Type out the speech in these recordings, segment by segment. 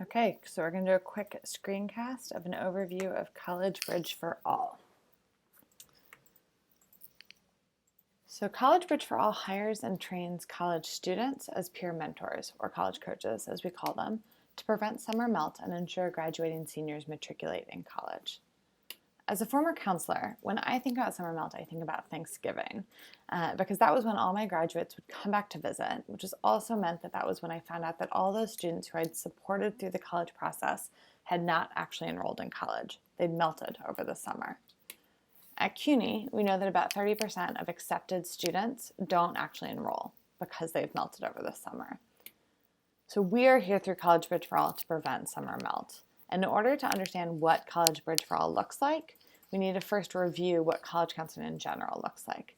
Okay, so we're going to do a quick screencast of an overview of College Bridge for All. So College Bridge for All hires and trains college students as peer mentors, or college coaches as we call them, to prevent summer melt and ensure graduating seniors matriculate in college. As a former counselor, when I think about summer melt, I think about Thanksgiving, because that was when all my graduates would come back to visit, which has also meant that was when I found out that all those students who I'd supported through the college process had not actually enrolled in college. They'd melted over the summer. At CUNY, we know that about 30% of accepted students don't actually enroll because they've melted over the summer. So we are here through College Bridge for All to prevent summer melt. And in order to understand what College Bridge for All looks like, we need to first review what college counseling in general looks like.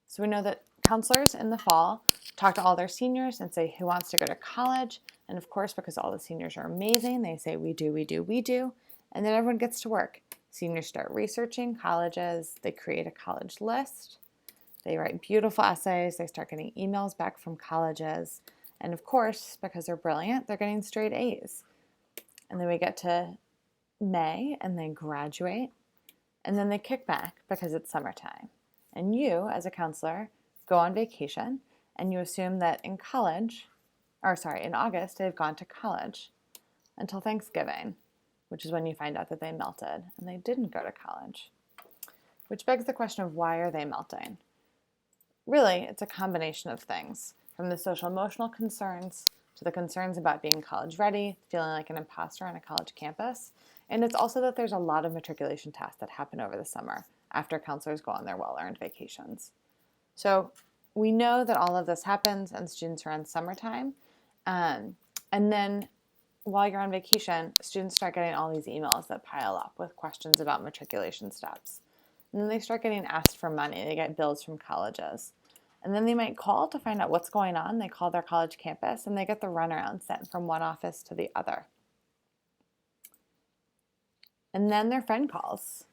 So we know that counselors in the fall talk to all their seniors and say who wants to go to college. And of course, because all the seniors are amazing, they say we do, we do, we do. And then everyone gets to work. Seniors start researching colleges. They create a college list. They write beautiful essays. They start getting emails back from colleges. And of course, because they're brilliant, they're getting straight A's. And then we get to May and they graduate. And then they kick back because it's summertime. And you, as a counselor, go on vacation and you assume that in August, they've gone to college until Thanksgiving, which is when you find out that they melted and they didn't go to college. Which begs the question of why are they melting? Really, it's a combination of things, from the social emotional concerns to the concerns about being college ready, feeling like an imposter on a college campus. And it's also that there's a lot of matriculation tasks that happen over the summer after counselors go on their well-earned vacations. So we know that all of this happens and students are on summertime. And then while you're on vacation, students start getting all these emails that pile up with questions about matriculation steps. And then they start getting asked for money. They get bills from colleges. And then they might call to find out what's going on. They call their college campus and they get the runaround sent from one office to the other. And then their friend calls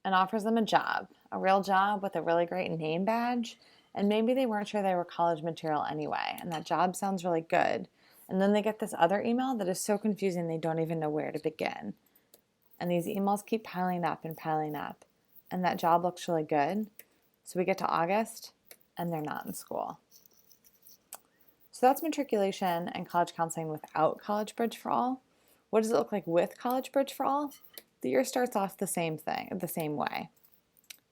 and offers them a real job with a really great name badge. And maybe they weren't sure they were college material anyway. And that job sounds really good. And then they get this other email that is so confusing they don't even know where to begin. And these emails keep piling up and piling up. And that job looks really good. So we get to August and they're not in school. So that's matriculation and college counseling without College Bridge for All. What does it look like with College Bridge for All? The year starts off the same way.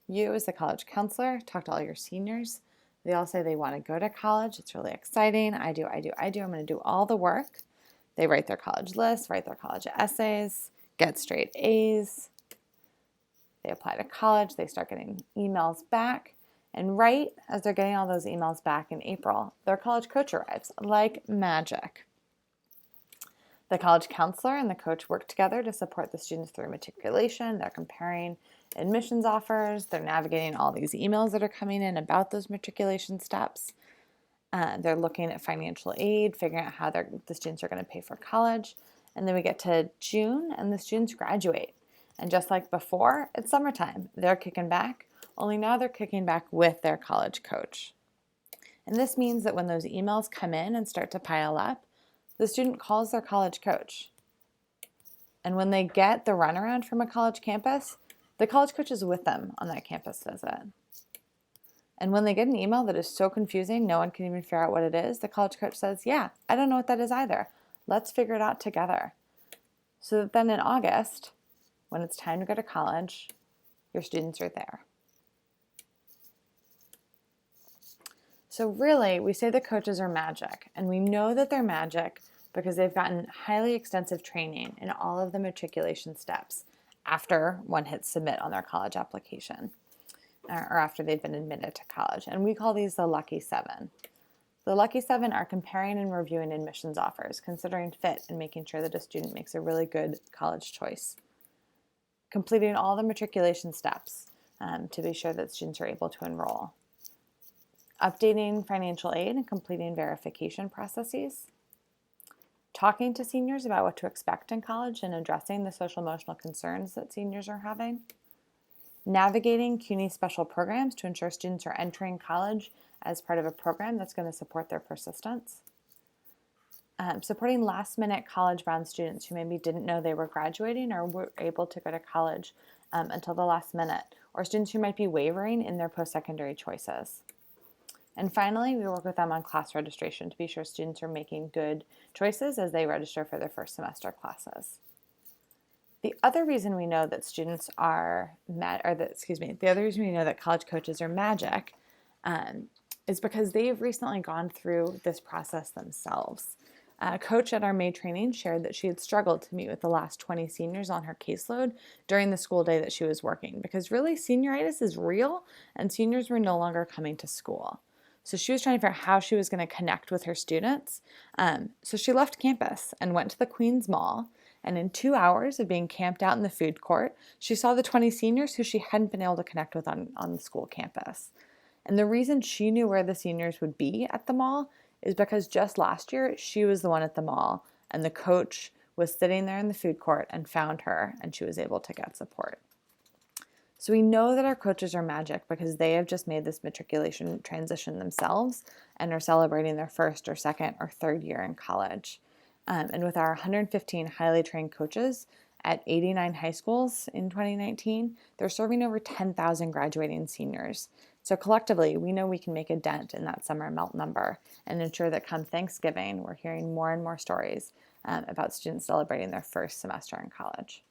You, as the college counselor, talk to all your seniors. They all say they want to go to college. It's really exciting. I do. I'm going to do all the work. They write their college lists, write their college essays, get straight A's. They apply to college. They start getting emails back. And right as they're getting all those emails back in April, their college coach arrives like magic. The college counselor and the coach work together to support the students through matriculation. They're comparing admissions offers. They're navigating all these emails that are coming in about those matriculation steps. They're looking at financial aid, figuring out how the students are going to pay for college. And then we get to June and the students graduate. And just like before, it's summertime. They're kicking back, only now they're kicking back with their college coach. And this means that when those emails come in and start to pile up, the student calls their college coach. And when they get the runaround from a college campus, the college coach is with them on that campus visit. And when they get an email that is so confusing, no one can even figure out what it is, the college coach says, yeah, I don't know what that is either. Let's figure it out together. So that then in August, when it's time to go to college, your students are there. So really, we say the coaches are magic, and we know that they're magic because they've gotten highly extensive training in all of the matriculation steps after one hits submit on their college application or after they've been admitted to college. And we call these the Lucky Seven. The Lucky Seven are comparing and reviewing admissions offers, considering fit and making sure that a student makes a really good college choice. Completing all the matriculation steps to be sure that students are able to enroll. Updating financial aid and completing verification processes. Talking to seniors about what to expect in college and addressing the social emotional concerns that seniors are having. Navigating CUNY special programs to ensure students are entering college as part of a program that's going to support their persistence. Supporting last-minute college-bound students who maybe didn't know they were graduating or were able to go to college until the last minute, or students who might be wavering in their post-secondary choices. And finally, we work with them on class registration to be sure students are making good choices as they register for their first semester classes. The other reason we know that students are the other reason we know that college coaches are magic is because they've recently gone through this process themselves. A coach at our May training shared that she had struggled to meet with the last 20 seniors on her caseload during the school day that she was working because really senioritis is real and seniors were no longer coming to school. So she was trying to figure out how she was going to connect with her students. So she left campus and went to the Queens Mall. And in 2 hours of being camped out in the food court, she saw the 20 seniors who she hadn't been able to connect with on the school campus. And the reason she knew where the seniors would be at the mall is because just last year, she was the one at the mall, and the coach was sitting there in the food court and found her, and she was able to get support. So we know that our coaches are magic because they have just made this matriculation transition themselves and are celebrating their first or second or third year in college. And with our 115 highly trained coaches at 89 high schools in 2019, they're serving over 10,000 graduating seniors. So collectively, we know we can make a dent in that summer melt number and ensure that come Thanksgiving, we're hearing more and more stories about students celebrating their first semester in college.